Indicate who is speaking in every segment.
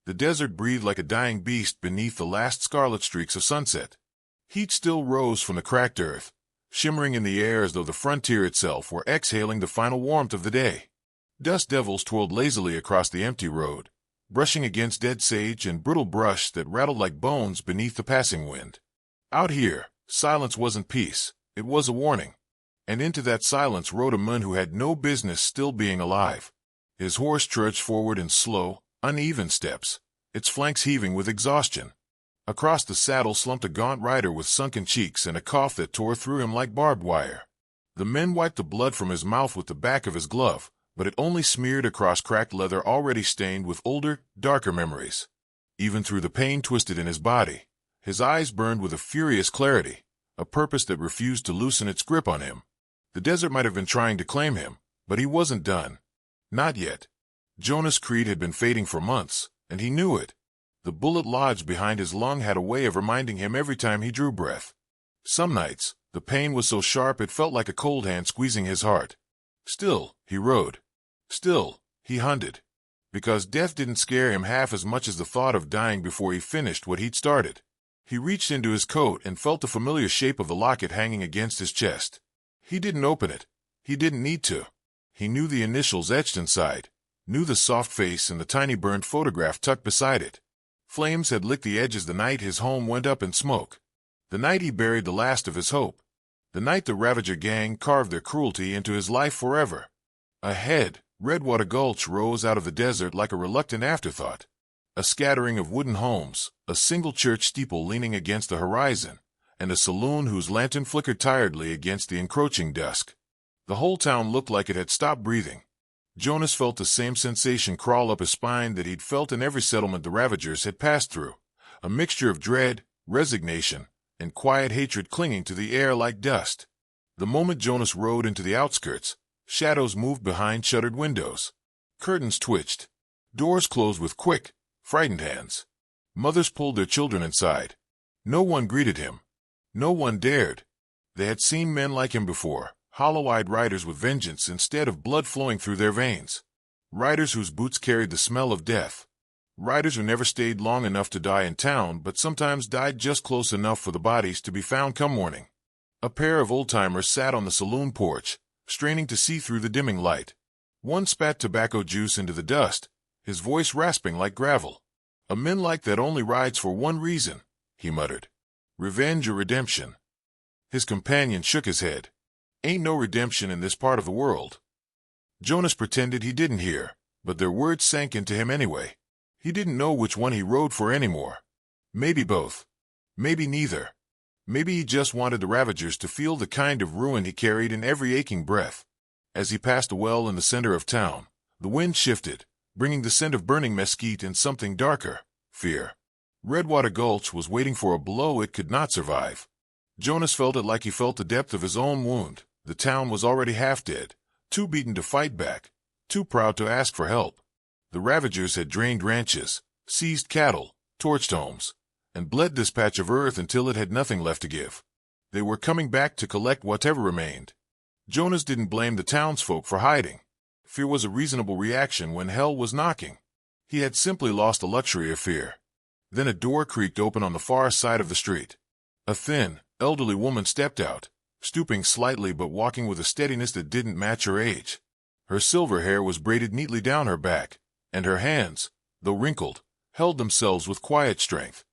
Speaker 1: The desert breathed like a dying beast beneath the last scarlet streaks of sunset. Heat still rose from the cracked earth, shimmering in the air as though the frontier itself were exhaling the final warmth of the day. Dust devils twirled lazily across the empty road, brushing against dead sage and brittle brush that rattled like bones beneath the passing wind. Out here, silence wasn't peace, it was a warning. And into that silence rode a man who had no business still being alive. His horse trudged forward in slow, uneven steps, its flanks heaving with exhaustion. Across the saddle slumped a gaunt rider with sunken cheeks and a cough that tore through him like barbed wire. The men wiped the blood from his mouth with the back of his glove, but it only smeared across cracked leather already stained with older, darker memories. Even through the pain twisted in his body, his eyes burned with a furious clarity, a purpose that refused to loosen its grip on him. The desert might have been trying to claim him, but he wasn't done. Not yet. Jonas Creed had been fading for months, and he knew it. The bullet lodged behind his lung had a way of reminding him every time he drew breath. Some nights, the pain was so sharp it felt like a cold hand squeezing his heart. Still, he rode. Still, he hunted. Because death didn't scare him half as much as the thought of dying before he finished what he'd started. He reached into his coat and felt the familiar shape of the locket hanging against his chest. He didn't open it. He didn't need to. He knew the initials etched inside, knew the soft face and the tiny burned photograph tucked beside it. Flames had licked the edges the night his home went up in smoke. The night he buried the last of his hope. The night the Ravager gang carved their cruelty into his life forever. Ahead, Redwater Gulch rose out of the desert like a reluctant afterthought. A scattering of wooden homes, a single church steeple leaning against the horizon, and a saloon whose lantern flickered tiredly against the encroaching dusk. The whole town looked like it had stopped breathing. Jonas felt the same sensation crawl up his spine that he'd felt in every settlement the Ravagers had passed through, a mixture of dread, resignation, and quiet hatred clinging to the air like dust. The moment Jonas rode into the outskirts, shadows moved behind shuttered windows. Curtains twitched. Doors closed with quick, frightened hands. Mothers pulled their children inside. No one greeted him. No one dared. They had seen men like him before. Hollow-eyed riders with vengeance instead of blood flowing through their veins. Riders whose boots carried the smell of death. Riders who never stayed long enough to die in town but sometimes died just close enough for the bodies to be found come morning. A pair of old-timers sat on the saloon porch, straining to see through the dimming light. One spat tobacco juice into the dust, his voice rasping like gravel. "A man like that only rides for one reason," he muttered. "Revenge or redemption." His companion shook his head. "Ain't no redemption in this part of the world." Jonas pretended he didn't hear, but their words sank into him anyway. He didn't know which one he rode for anymore. Maybe both. Maybe neither. Maybe he just wanted the Ravagers to feel the kind of ruin he carried in every aching breath. As he passed a well in the center of town, the wind shifted, bringing the scent of burning mesquite and something darker, fear. Redwater Gulch was waiting for a blow it could not survive. Jonas felt it like he felt the depth of his own wound. The town was already half dead, too beaten to fight back, too proud to ask for help. The Ravagers had drained ranches, seized cattle, torched homes, and bled this patch of earth until it had nothing left to give. They were coming back to collect whatever remained. Jonas didn't blame the townsfolk for hiding. Fear was a reasonable reaction when hell was knocking. He had simply lost the luxury of fear. Then a door creaked open on the far side of the street. A thin, elderly woman stepped out, stooping slightly but walking with a steadiness that didn't match her age. Her silver hair was braided neatly down her back, and her hands, though wrinkled, held themselves with quiet strength.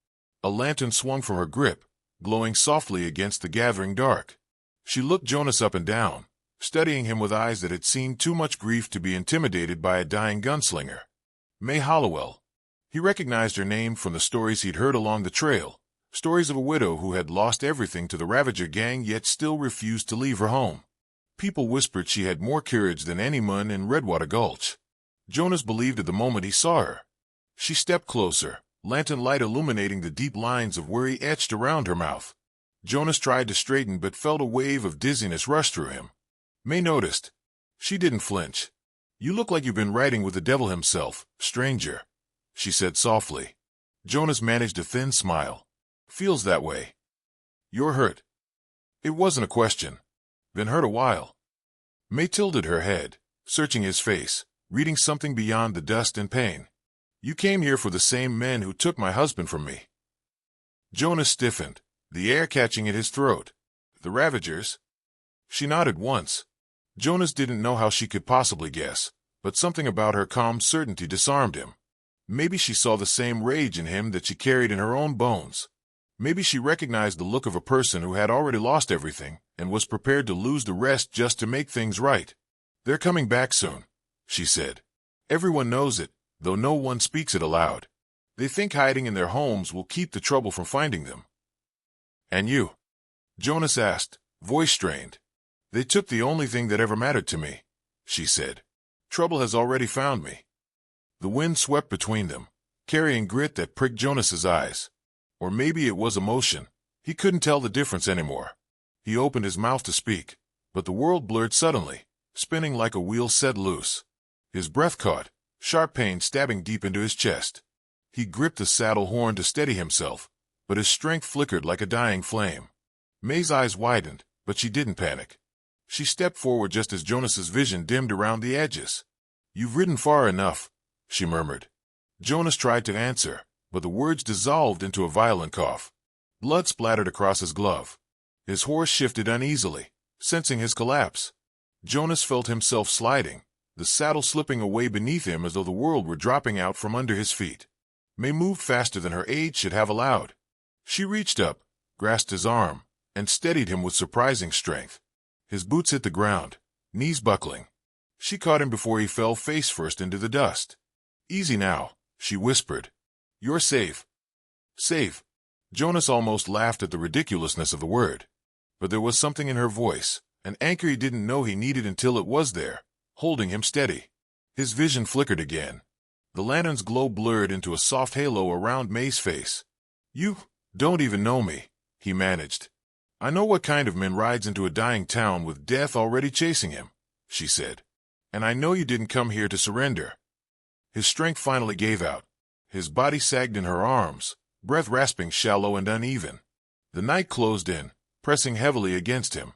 Speaker 1: A lantern swung from her grip, glowing softly against the gathering dark. She looked Jonas up and down, studying him with eyes that had seen too much grief to be intimidated by a dying gunslinger. May Hollowell. He recognized her name from the stories he'd heard along the trail, stories of a widow who had lost everything to the Ravager gang yet still refused to leave her home. People whispered she had more courage than any man in Redwater Gulch. Jonas believed it the moment he saw her. She stepped closer, lantern light illuminating the deep lines of worry etched around her mouth. Jonas tried to straighten but felt a wave of dizziness rush through him. May noticed. She didn't flinch. "You look like you've been riding with the devil himself, stranger," she said softly. Jonas managed a thin smile. "Feels that way." "You're hurt." It wasn't a question. "Been hurt a while." May tilted her head, searching his face, reading something beyond the dust and pain. You came here for the same men who took my husband from me. Jonas stiffened, the air catching at his throat. The Ravagers? She nodded once. Jonas didn't know how she could possibly guess, but something about her calm certainty disarmed him. Maybe she saw the same rage in him that she carried in her own bones. Maybe she recognized the look of a person who had already lost everything and was prepared to lose the rest just to make things right. They're coming back soon, she said. Everyone knows it, though no one speaks it aloud. They think hiding in their homes will keep the trouble from finding them. And you? Jonas asked, voice strained. They took the only thing that ever mattered to me, she said. Trouble has already found me. The wind swept between them, carrying grit that pricked Jonas's eyes. Or maybe it was emotion. He couldn't tell the difference anymore. He opened his mouth to speak, but the world blurred suddenly, spinning like a wheel set loose. His breath caught, sharp pain stabbing deep into his chest. He gripped the saddle horn to steady himself, but his strength flickered like a dying flame. May's eyes widened, but she didn't panic. She stepped forward just as Jonas's vision dimmed around the edges. You've ridden far enough, she murmured. Jonas tried to answer, but the words dissolved into a violent cough. Blood splattered across his glove. His horse shifted uneasily, sensing his collapse. Jonas felt himself sliding, the saddle slipping away beneath him as though the world were dropping out from under his feet. May moved faster than her age should have allowed. She reached up, grasped his arm, and steadied him with surprising strength. His boots hit the ground, knees buckling. She caught him before he fell face first into the dust. Easy now, she whispered. You're safe. Safe. Jonas almost laughed at the ridiculousness of the word. But there was something in her voice, an anchor he didn't know he needed until it was there, holding him steady. His vision flickered again. The lantern's glow blurred into a soft halo around May's face. You don't even know me, he managed. I know what kind of man rides into a dying town with death already chasing him, she said. And I know you didn't come here to surrender. His strength finally gave out. His body sagged in her arms, breath rasping shallow and uneven. The night closed in, pressing heavily against him.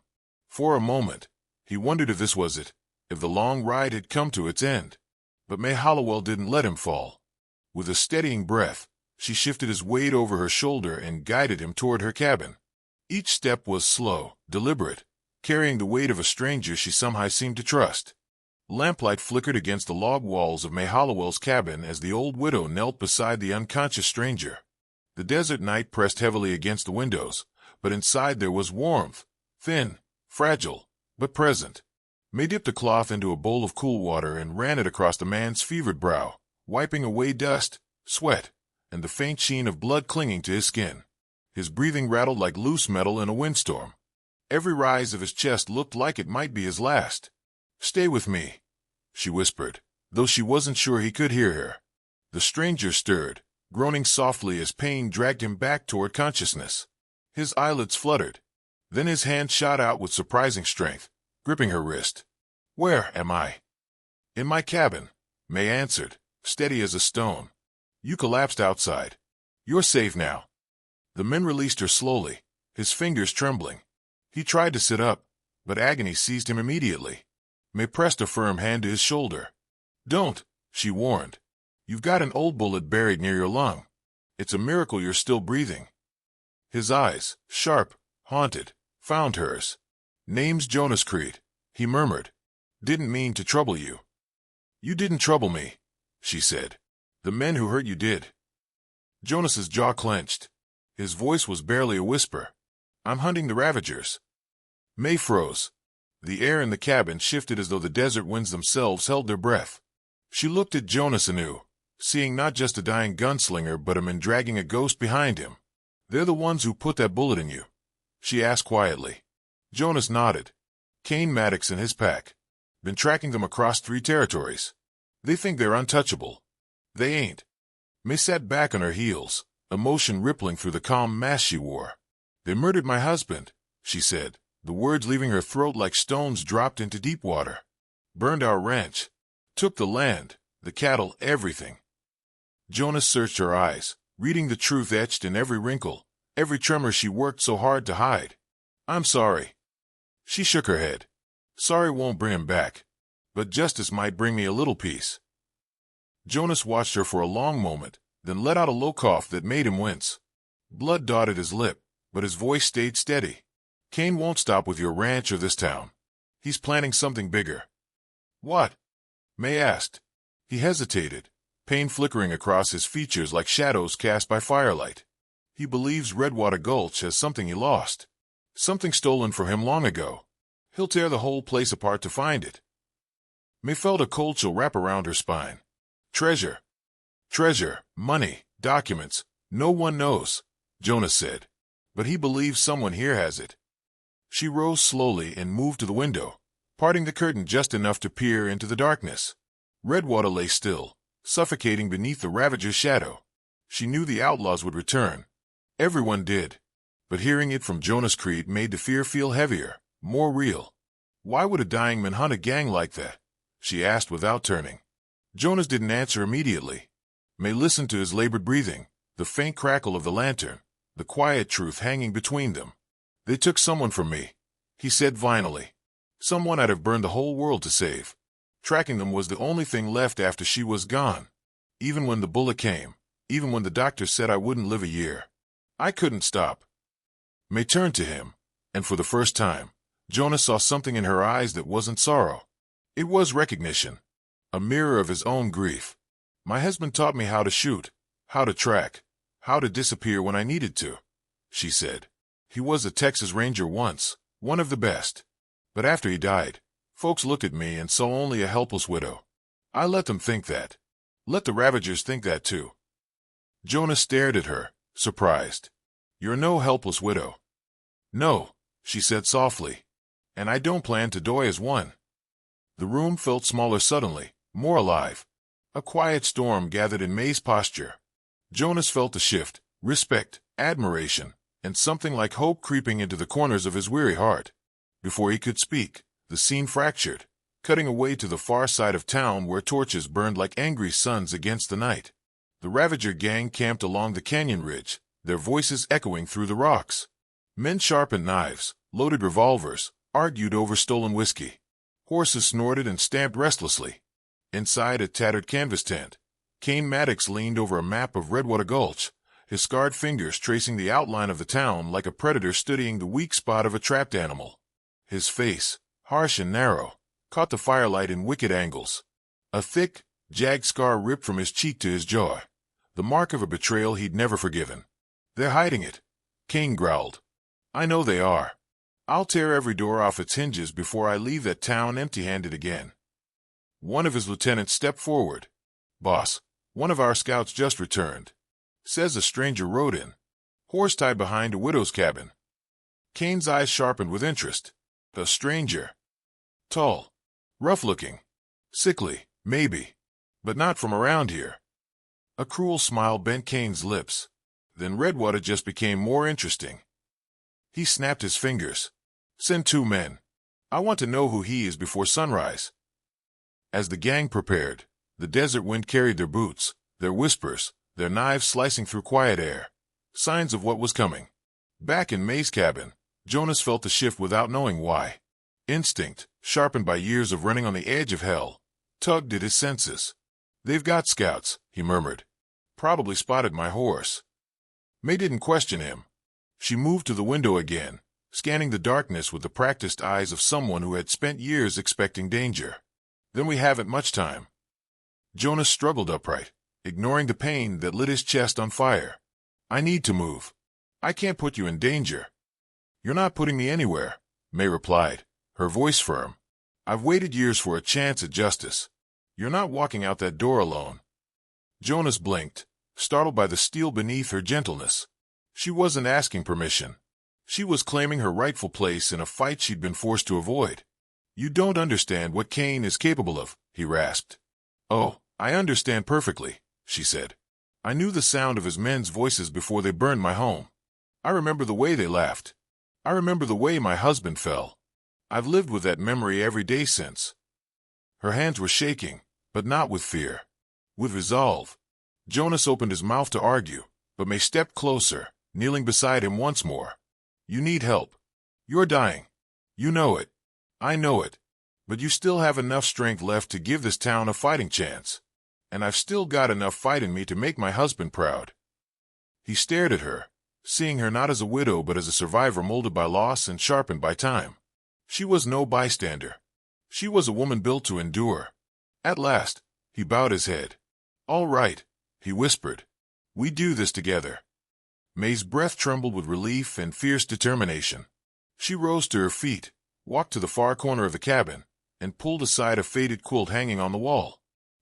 Speaker 1: For a moment, he wondered if this was it, if the long ride had come to its end. But May Hollowell didn't let him fall. With a steadying breath, she shifted his weight over her shoulder and guided him toward her cabin. Each step was slow, deliberate, carrying the weight of a stranger she somehow seemed to trust. Lamplight flickered against the log walls of May Hollowell's cabin as the old widow knelt beside the unconscious stranger. The desert night pressed heavily against the windows, but inside there was warmth, thin, fragile, but present. May dipped a cloth into a bowl of cool water and ran it across the man's fevered brow, wiping away dust, sweat, and the faint sheen of blood clinging to his skin. His breathing rattled like loose metal in a windstorm. Every rise of his chest looked like it might be his last. Stay with me, she whispered, though she wasn't sure he could hear her. The stranger stirred, groaning softly as pain dragged him back toward consciousness. His eyelids fluttered. Then his hand shot out with surprising strength, gripping her wrist. Where am I? In my cabin, May answered, steady as a stone. You collapsed outside. You're safe now. The man released her slowly, his fingers trembling. He tried to sit up, but agony seized him immediately. May pressed a firm hand to his shoulder. Don't, she warned. You've got an old bullet buried near your lung. It's a miracle you're still breathing. His eyes, sharp, haunted, found hers. Name's Jonas Creed, he murmured. Didn't mean to trouble you. You didn't trouble me, she said. The men who hurt you did. Jonas's jaw clenched. His voice was barely a whisper. I'm hunting the Ravagers. May froze. The air in the cabin shifted as though the desert winds themselves held their breath. She looked at Jonas anew, seeing not just a dying gunslinger but a man dragging a ghost behind him. They're the ones who put that bullet in you, she asked quietly. Jonas nodded. Kane Maddox and his pack. Been tracking them across 3 territories. They think they're untouchable. They ain't. May sat back on her heels, emotion rippling through the calm mask she wore. They murdered my husband, she said, the words leaving her throat like stones dropped into deep water. Burned our ranch. Took the land, the cattle, everything. Jonas searched her eyes, reading the truth etched in every wrinkle, every tremor she worked so hard to hide. I'm sorry. She shook her head. Sorry won't bring him back, but justice might bring me a little peace. Jonas watched her for a long moment, then let out a low cough that made him wince. Blood dotted his lip, but his voice stayed steady. Kane won't stop with your ranch or this town. He's planning something bigger. What? May asked. He hesitated, pain flickering across his features like shadows cast by firelight. He believes Redwater Gulch has something he lost. Something stolen from him long ago. He'll tear the whole place apart to find it. May felt a cold chill wrap around her spine. Treasure. Treasure, money, documents. No one knows, Jonas said. But he believes someone here has it. She rose slowly and moved to the window, parting the curtain just enough to peer into the darkness. Redwater lay still, suffocating beneath the Ravager's shadow. She knew the outlaws would return. Everyone did. But hearing it from Jonas Creed made the fear feel heavier, more real. Why would a dying man hunt a gang like that? She asked without turning. Jonas didn't answer immediately. May listened to his labored breathing, the faint crackle of the lantern, the quiet truth hanging between them. They took someone from me, he said vinily. Someone I'd have burned the whole world to save. Tracking them was the only thing left after she was gone. Even when the bullet came, even when the doctor said I wouldn't live a year. I couldn't stop. May turned to him, and for the first time, Jonas saw something in her eyes that wasn't sorrow. It was recognition, a mirror of his own grief. My husband taught me how to shoot, how to track, how to disappear when I needed to, she said. He was a Texas Ranger once, one of the best. But after he died, folks looked at me and saw only a helpless widow. I let them think that. Let the Ravagers think that too. Jonas stared at her, surprised. You're no helpless widow. No, she said softly. And I don't plan to die as one. The room felt smaller suddenly, more alive. A quiet storm gathered in May's posture. Jonas felt a shift, respect, admiration, and something like hope creeping into the corners of his weary heart. Before he could speak, the scene fractured, cutting away to the far side of town where torches burned like angry suns against the night. The Ravager gang camped along the canyon ridge, their voices echoing through the rocks. Men sharpened knives, loaded revolvers, argued over stolen whiskey. Horses snorted and stamped restlessly. Inside a tattered canvas tent, Kane Maddox leaned over a map of Redwater Gulch, his scarred fingers tracing the outline of the town like a predator studying the weak spot of a trapped animal. His face, harsh and narrow, caught the firelight in wicked angles. A thick, jagged scar ripped from his cheek to his jaw, the mark of a betrayal he'd never forgiven. They're hiding it, Kane growled. I know they are. I'll tear every door off its hinges before I leave that town empty-handed again. One of his lieutenants stepped forward. Boss, one of our scouts just returned. Says a stranger rode in. Horse tied behind a widow's cabin. Kane's eyes sharpened with interest. A stranger. Tall. Rough-looking. Sickly, maybe. But not from around here. A cruel smile bent Kane's lips. Then Redwater just became more interesting. He snapped his fingers. Send 2 men. I want to know who he is before sunrise. As the gang prepared, the desert wind carried their boots, their whispers, their knives slicing through quiet air. Signs of what was coming. Back in May's cabin, Jonas felt the shift without knowing why. Instinct, sharpened by years of running on the edge of hell, tugged at his senses. They've got scouts, he murmured. Probably spotted my horse. May didn't question him. She moved to the window again, scanning the darkness with the practiced eyes of someone who had spent years expecting danger. Then we haven't much time. Jonas struggled upright, ignoring the pain that lit his chest on fire. I need to move. I can't put you in danger. You're not putting me anywhere, May replied, her voice firm. I've waited years for a chance at justice. You're not walking out that door alone. Jonas blinked, startled by the steel beneath her gentleness. She wasn't asking permission. She was claiming her rightful place in a fight she'd been forced to avoid. You don't understand what Kane is capable of, he rasped. Oh, I understand perfectly, she said. I knew the sound of his men's voices before they burned my home. I remember the way they laughed. I remember the way my husband fell. I've lived with that memory every day since. Her hands were shaking, but not with fear. With resolve. Jonas opened his mouth to argue, but May stepped closer, kneeling beside him once more. You need help. You're dying. You know it. I know it. But you still have enough strength left to give this town a fighting chance. and I've still got enough fight in me to make my husband proud." He stared at her, seeing her not as a widow but as a survivor molded by loss and sharpened by time. She was no bystander. She was a woman built to endure. At last, he bowed his head. "All right," he whispered. "We do this together." May's breath trembled with relief and fierce determination. She rose to her feet, walked to the far corner of the cabin, and pulled aside a faded quilt hanging on the wall.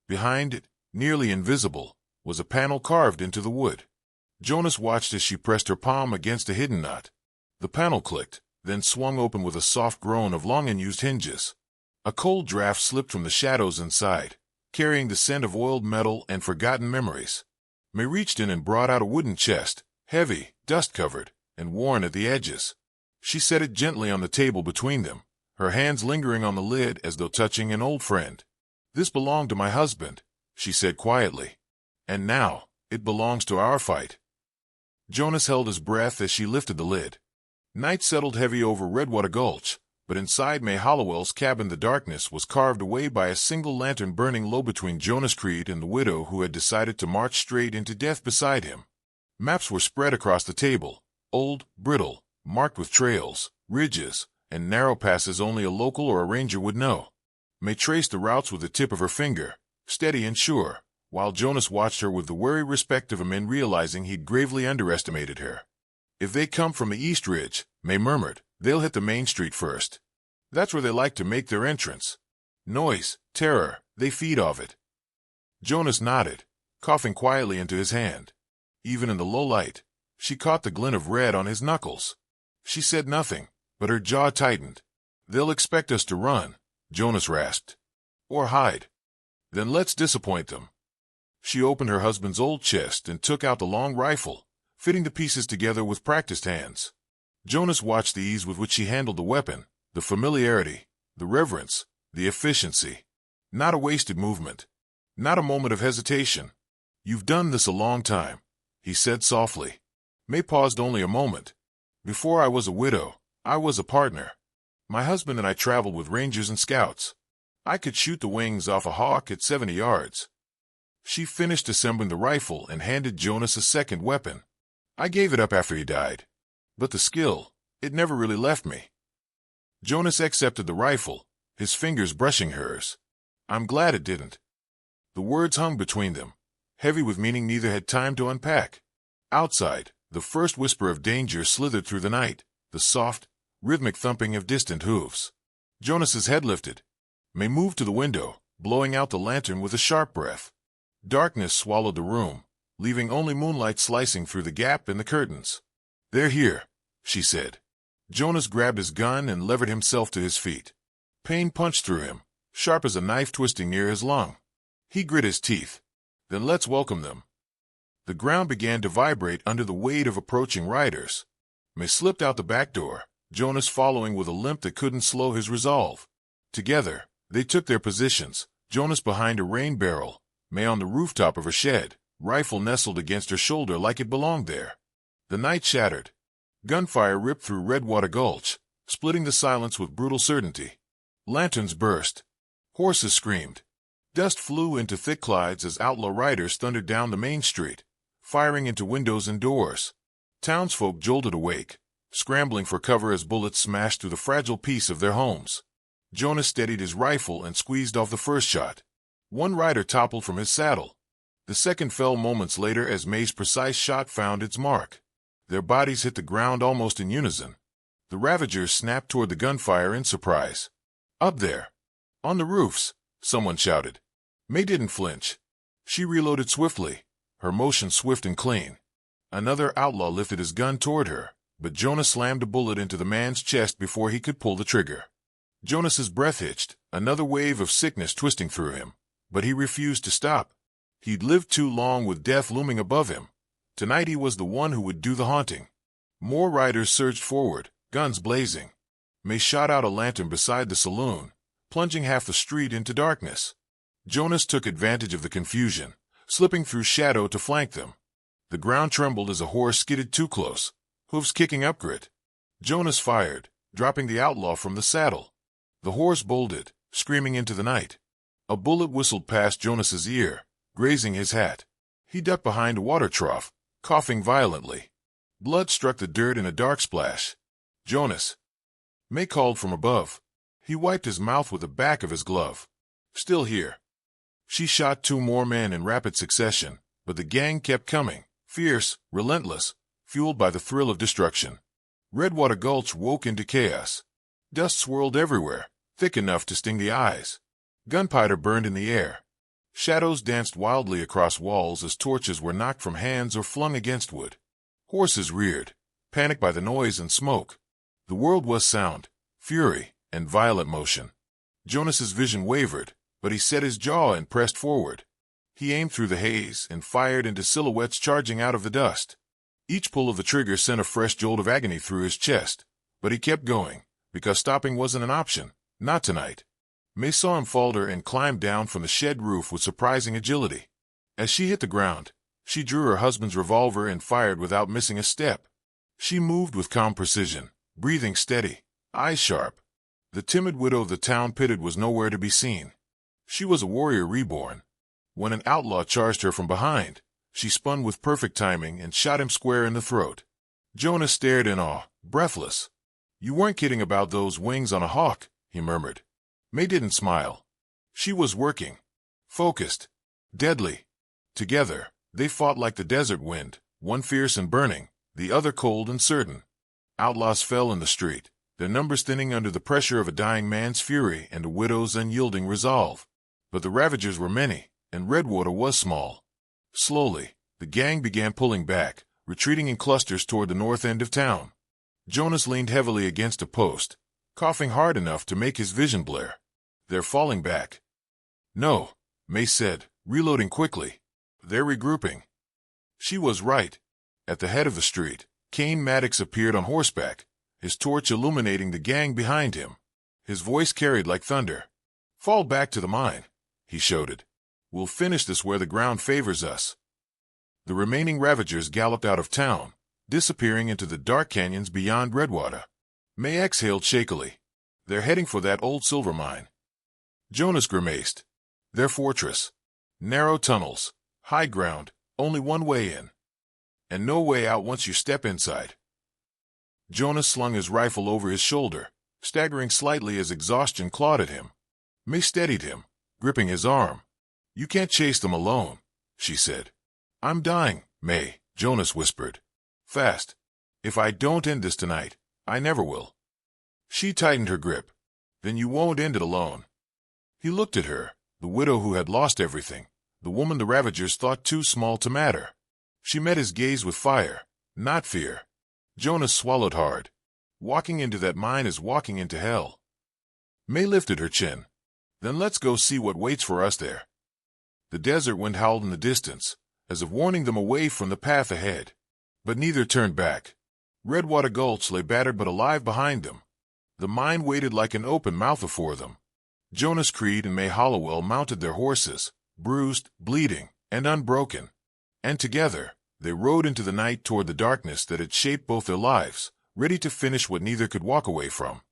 Speaker 1: Behind it, nearly invisible, was a panel carved into the wood. Jonas watched as she pressed her palm against a hidden knot. The panel clicked, then swung open with a soft groan of long-unused hinges. A cold draft slipped from the shadows inside, carrying the scent of oiled metal and forgotten memories. May reached in and brought out a wooden chest, heavy, dust-covered, and worn at the edges. She set it gently on the table between them, her hands lingering on the lid as though touching an old friend. "This belonged to my husband," she said quietly. "And now, it belongs to our fight." Jonas held his breath as she lifted the lid. Night settled heavy over Redwater Gulch, but inside May Hollowell's cabin the darkness was carved away by a single lantern burning low between Jonas Creed and the widow who had decided to march straight into death beside him. Maps were spread across the table, old, brittle, marked with trails, ridges, and narrow passes only a local or a ranger would know. May traced the routes with the tip of her finger, steady and sure, while Jonas watched her with the wary respect of a man realizing he'd gravely underestimated her. "If they come from the East Ridge," May murmured, "they'll hit the main street first. That's where they like to make their entrance. Noise, terror, they feed off it." Jonas nodded, coughing quietly into his hand. Even in the low light, she caught the glint of red on his knuckles. She said nothing, but her jaw tightened. "They'll expect us to run," Jonas rasped. "Or hide. Then let's disappoint them." She opened her husband's old chest and took out the long rifle, fitting the pieces together with practiced hands. Jonas watched the ease with which she handled the weapon, the familiarity, the reverence, the efficiency. Not a wasted movement. Not a moment of hesitation. "You've done this a long time," he said softly. May paused only a moment. "Before I was a widow, I was a partner. My husband and I traveled with rangers and scouts. I could shoot the wings off a hawk at 70 yards. She finished assembling the rifle and handed Jonas a second weapon. "I gave it up after he died. But the skill, it never really left me." Jonas accepted the rifle, his fingers brushing hers. "I'm glad it didn't." The words hung between them, heavy with meaning neither had time to unpack. Outside, the first whisper of danger slithered through the night, the soft, rhythmic thumping of distant hooves. Jonas's head lifted. May moved to the window, blowing out the lantern with a sharp breath. Darkness swallowed the room, leaving only moonlight slicing through the gap in the curtains. "They're here," she said. Jonas grabbed his gun and levered himself to his feet. Pain punched through him, sharp as a knife twisting near his lung. He grit his teeth. "Then let's welcome them." The ground began to vibrate under the weight of approaching riders. May slipped out the back door, Jonas following with a limp that couldn't slow his resolve. Together, they took their positions, Jonas behind a rain barrel, May on the rooftop of her shed, rifle nestled against her shoulder like it belonged there. The night shattered. Gunfire ripped through Redwater Gulch, splitting the silence with brutal certainty. Lanterns burst. Horses screamed. Dust flew into thick clouds as outlaw riders thundered down the main street, firing into windows and doors. Townsfolk jolted awake, scrambling for cover as bullets smashed through the fragile peace of their homes. Jonas steadied his rifle and squeezed off the first shot. One rider toppled from his saddle. The second fell moments later as May's precise shot found its mark. Their bodies hit the ground almost in unison. The Ravagers snapped toward the gunfire in surprise. "Up there! On the roofs!" someone shouted. May didn't flinch. She reloaded swiftly, her motion swift and clean. Another outlaw lifted his gun toward her, but Jonas slammed a bullet into the man's chest before he could pull the trigger. Jonas's breath hitched, another wave of sickness twisting through him, but he refused to stop. He'd lived too long with death looming above him. Tonight he was the one who would do the haunting. More riders surged forward, guns blazing. May shot out a lantern beside the saloon, plunging half the street into darkness. Jonas took advantage of the confusion, slipping through shadow to flank them. The ground trembled as a horse skidded too close, hooves kicking up grit. Jonas fired, dropping the outlaw from the saddle. The horse bolted, screaming into the night. A bullet whistled past Jonas's ear, grazing his hat. He ducked behind a water trough, coughing violently. Blood struck the dirt in a dark splash. "Jonas!" May called from above. He wiped his mouth with the back of his glove. "Still here." She shot 2 more men in rapid succession, but the gang kept coming, fierce, relentless, fueled by the thrill of destruction. Redwater Gulch woke into chaos. Dust swirled everywhere, thick enough to sting the eyes. Gunpowder burned in the air. Shadows danced wildly across walls as torches were knocked from hands or flung against wood. Horses reared, panicked by the noise and smoke. The world was sound, fury, and violent motion. Jonas's vision wavered, but he set his jaw and pressed forward. He aimed through the haze and fired into silhouettes charging out of the dust. Each pull of the trigger sent a fresh jolt of agony through his chest, but he kept going, because stopping wasn't an option, not tonight. May saw him falter and climbed down from the shed roof with surprising agility. As she hit the ground, she drew her husband's revolver and fired without missing a step. She moved with calm precision, breathing steady, eyes sharp. The timid widow the town pitied was nowhere to be seen. She was a warrior reborn. When an outlaw charged her from behind, she spun with perfect timing and shot him square in the throat. Jonas stared in awe, breathless. "You weren't kidding about those wings on a hawk," he murmured. May didn't smile. She was working. Focused. Deadly. Together, they fought like the desert wind, one fierce and burning, the other cold and certain. Outlaws fell in the street, their numbers thinning under the pressure of a dying man's fury and a widow's unyielding resolve. But the ravagers were many, and Redwater was small. Slowly, the gang began pulling back, retreating in clusters toward the north end of town. Jonas leaned heavily against a post, coughing hard enough to make his vision blur. "They're falling back." "No," May said, reloading quickly. "They're regrouping." She was right. At the head of the street, Kane Maddox appeared on horseback, his torch illuminating the gang behind him. His voice carried like thunder. "Fall back to the mine," he shouted. "We'll finish this where the ground favors us." The remaining ravagers galloped out of town, disappearing into the dark canyons beyond Redwater. May exhaled shakily. "They're heading for that old silver mine." Jonas grimaced. "Their fortress. Narrow tunnels, high ground, only one way in. And no way out once you step inside." Jonas slung his rifle over his shoulder, staggering slightly as exhaustion clawed at him. May steadied him, gripping his arm. "You can't chase them alone," she said. "I'm dying, May," Jonas whispered. "Fast. If I don't end this tonight, I never will." She tightened her grip. "Then you won't end it alone." He looked at her, the widow who had lost everything, the woman the ravagers thought too small to matter. She met his gaze with fire, not fear. Jonas swallowed hard. Walking into that mine is walking into hell. May lifted her chin. "Then let's go see what waits for us there." The desert wind howled in the distance, as if warning them away from the path ahead. But neither turned back. Redwater Gulch lay battered but alive behind them. The mine waited like an open mouth before them. Jonas Creed and May Hollowell mounted their horses, bruised, bleeding, and unbroken. And together, they rode into the night toward the darkness that had shaped both their lives, ready to finish what neither could walk away from.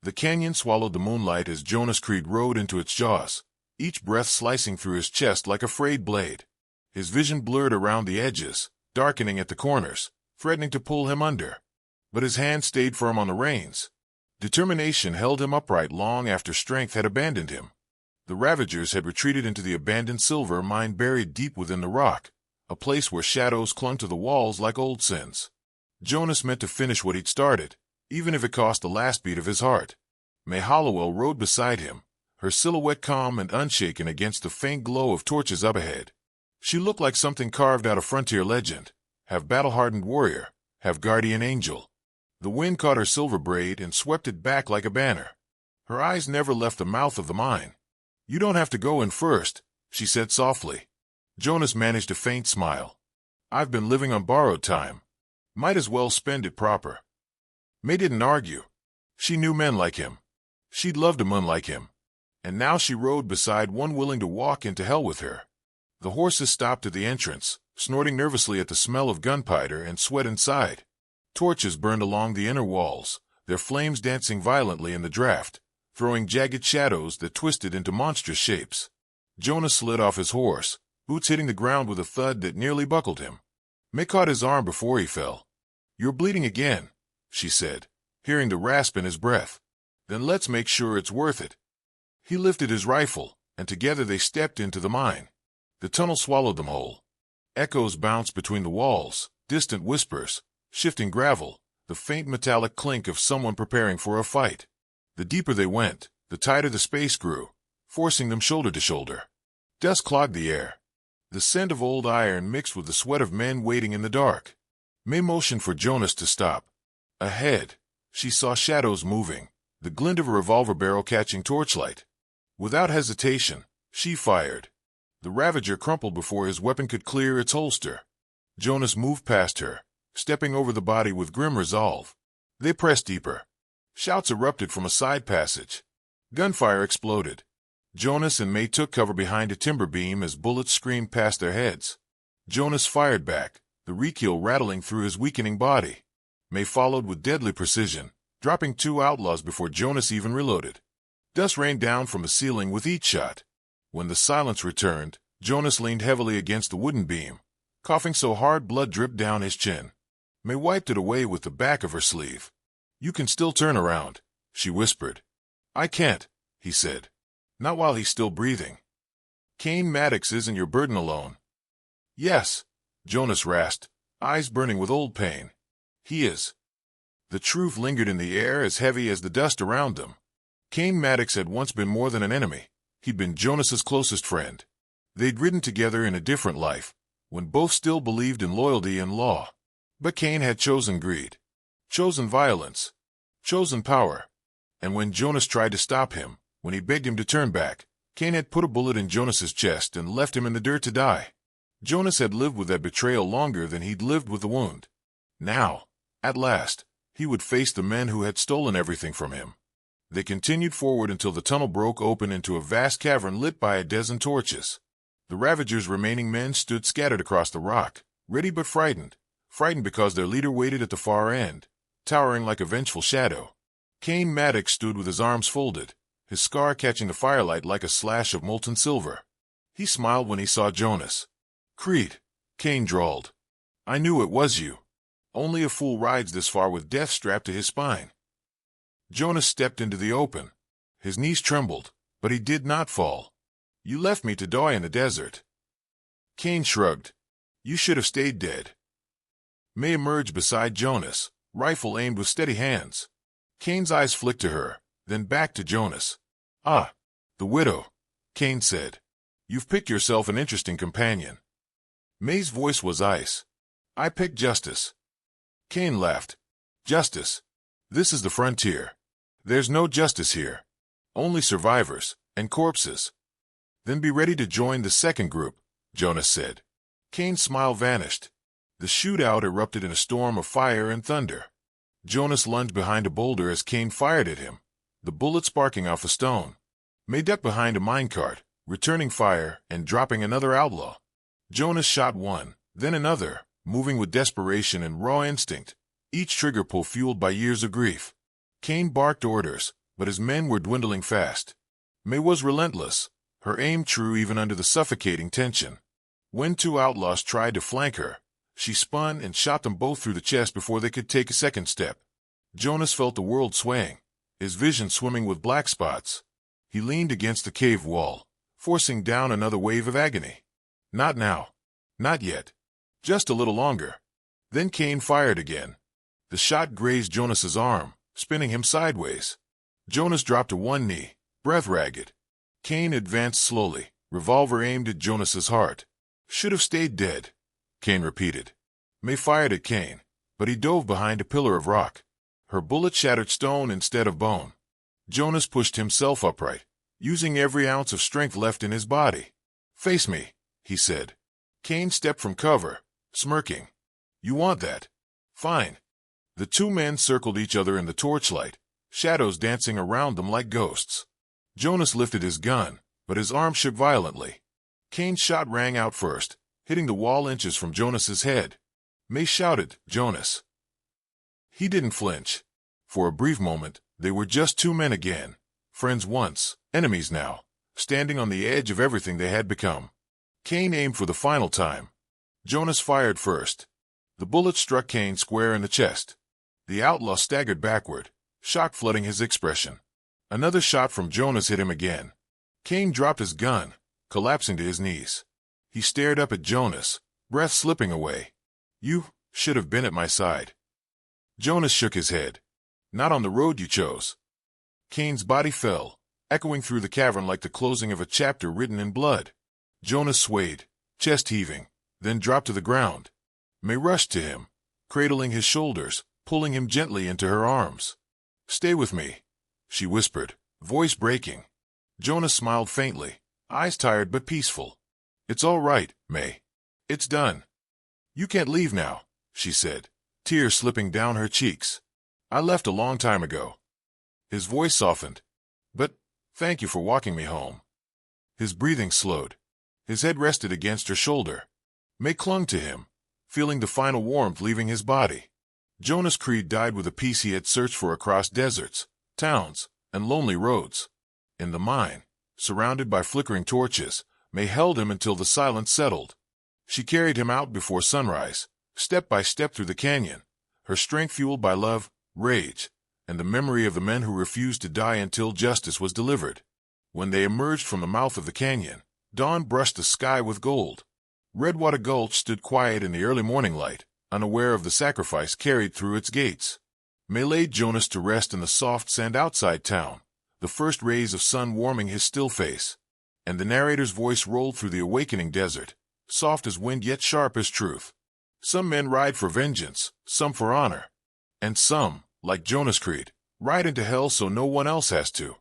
Speaker 1: The canyon swallowed the moonlight as Jonas Creed rode into its jaws, each breath slicing through his chest like a frayed blade. His vision blurred around the edges, darkening at the corners, threatening to pull him under. But his hand stayed firm on the reins. Determination held him upright long after strength had abandoned him. The ravagers had retreated into the abandoned silver mine buried deep within the rock, a place where shadows clung to the walls like old sins. Jonas meant to finish what he'd started, even if it cost the last beat of his heart. May Hollowell rode beside him, her silhouette calm and unshaken against the faint glow of torches up ahead. She looked like something carved out of frontier legend, half battle-hardened warrior, half guardian angel. The wind caught her silver braid and swept it back like a banner. Her eyes never left the mouth of the mine. "You don't have to go in first," she said softly. Jonas managed a faint smile. "I've been living on borrowed time. Might as well spend it proper." May didn't argue. She knew men like him. She'd loved a man like him. And now she rode beside one willing to walk into hell with her. The horses stopped at the entrance, snorting nervously at the smell of gunpowder and sweat inside. Torches burned along the inner walls, their flames dancing violently in the draft, throwing jagged shadows that twisted into monstrous shapes. Jonas slid off his horse, boots hitting the ground with a thud that nearly buckled him. May caught his arm before he fell. "You're bleeding again," she said, hearing the rasp in his breath. "Then let's make sure it's worth it." He lifted his rifle, and together they stepped into the mine. The tunnel swallowed them whole. Echoes bounced between the walls, distant whispers, shifting gravel, the faint metallic clink of someone preparing for a fight. The deeper they went, the tighter the space grew, forcing them shoulder to shoulder. Dust clogged the air. The scent of old iron mixed with the sweat of men waiting in the dark. May motioned for Jonas to stop. Ahead, she saw shadows moving, the glint of a revolver barrel catching torchlight. Without hesitation, she fired. The Ravager crumpled before his weapon could clear its holster. Jonas moved past her, stepping over the body with grim resolve. They pressed deeper. Shouts erupted from a side passage. Gunfire exploded. Jonas and May took cover behind a timber beam as bullets screamed past their heads. Jonas fired back, the recoil rattling through his weakening body. May followed with deadly precision, dropping 2 outlaws before Jonas even reloaded. Dust rained down from the ceiling with each shot. When the silence returned, Jonas leaned heavily against the wooden beam, coughing so hard blood dripped down his chin. May wiped it away with the back of her sleeve. "You can still turn around," she whispered. "I can't," he said. "Not while he's still breathing." "Kane Maddox isn't your burden alone." "Yes," Jonas rasped, eyes burning with old pain. "He is." The truth lingered in the air as heavy as the dust around them. Kane Maddox had once been more than an enemy. He'd been Jonas's closest friend. They'd ridden together in a different life, when both still believed in loyalty and law. But Kane had chosen greed, chosen violence, chosen power. And when Jonas tried to stop him, when he begged him to turn back, Kane had put a bullet in Jonas's chest and left him in the dirt to die. Jonas had lived with that betrayal longer than he'd lived with the wound. Now, at last, he would face the men who had stolen everything from him. They continued forward until the tunnel broke open into a vast cavern lit by a dozen torches. The Ravager's remaining men stood scattered across the rock, ready but frightened. Frightened because their leader waited at the far end, towering like a vengeful shadow. Kane Maddox stood with his arms folded, his scar catching the firelight like a slash of molten silver. He smiled when he saw Jonas. "Creed," Kane drawled. "I knew it was you. Only a fool rides this far with death strapped to his spine." Jonas stepped into the open. His knees trembled, but he did not fall. "You left me to die in the desert." Kane shrugged. "You should have stayed dead." May emerged beside Jonas, rifle aimed with steady hands. Kane's eyes flicked to her, then back to Jonas. "Ah, the widow," Kane said. "You've picked yourself an interesting companion." May's voice was ice. "I picked justice." Kane laughed. "Justice? This is the frontier. There's no justice here. Only survivors, and corpses." "Then be ready to join the second group," Jonas said. Kane's smile vanished. The shootout erupted in a storm of fire and thunder. Jonas lunged behind a boulder as Kane fired at him, the bullet sparking off a stone. May ducked behind a minecart, returning fire and dropping another outlaw. Jonas shot one, then another, moving with desperation and raw instinct, each trigger pull fueled by years of grief. Kane barked orders, but his men were dwindling fast. May was relentless, her aim true even under the suffocating tension. When 2 outlaws tried to flank her, she spun and shot them both through the chest before they could take a second step. Jonas felt the world swaying, his vision swimming with black spots. He leaned against the cave wall, forcing down another wave of agony. Not now. Not yet. Just a little longer. Then Kane fired again. The shot grazed Jonas's arm, spinning him sideways. Jonas dropped to one knee, breath ragged. Kane advanced slowly, revolver aimed at Jonas's heart. "Should have stayed dead," Kane repeated. May fired at Kane, but he dove behind a pillar of rock. Her bullet shattered stone instead of bone. Jonas pushed himself upright, using every ounce of strength left in his body. "Face me," he said. Kane stepped from cover, smirking. "You want that? Fine." The 2 men circled each other in the torchlight, shadows dancing around them like ghosts. Jonas lifted his gun, but his arm shook violently. Kane's shot rang out first, hitting the wall inches from Jonas's head. May shouted, "Jonas." He didn't flinch. For a brief moment, they were just 2 men again, friends once, enemies now, standing on the edge of everything they had become. Cain aimed for the final time. Jonas fired first. The bullet struck Cain square in the chest. The outlaw staggered backward, shock flooding his expression. Another shot from Jonas hit him again. Cain dropped his gun, collapsing to his knees. He stared up at Jonas, breath slipping away. "You should have been at my side." Jonas shook his head. "Not on the road you chose." Cain's body fell, echoing through the cavern like the closing of a chapter written in blood. Jonas swayed, chest heaving, then dropped to the ground. May rushed to him, cradling his shoulders, pulling him gently into her arms. "Stay with me," she whispered, voice breaking. Jonas smiled faintly, eyes tired but peaceful. "It's all right, May. It's done." "You can't leave now," she said, tears slipping down her cheeks. "I left a long time ago." His voice softened. "But thank you for walking me home." His breathing slowed. His head rested against her shoulder. May clung to him, feeling the final warmth leaving his body. Jonas Creed died with a peace he had searched for across deserts, towns, and lonely roads. In the mine, surrounded by flickering torches, May held him until the silence settled. She carried him out before sunrise, step by step through the canyon, her strength fueled by love, rage, and the memory of the men who refused to die until justice was delivered. When they emerged from the mouth of the canyon, dawn brushed the sky with gold. Redwater Gulch stood quiet in the early morning light, unaware of the sacrifice carried through its gates. May laid Jonas to rest in the soft sand outside town, the first rays of sun warming his still face. And the narrator's voice rolled through the awakening desert, soft as wind yet sharp as truth. Some men ride for vengeance, some for honor. And some, like Jonas Creed, ride into hell so no one else has to.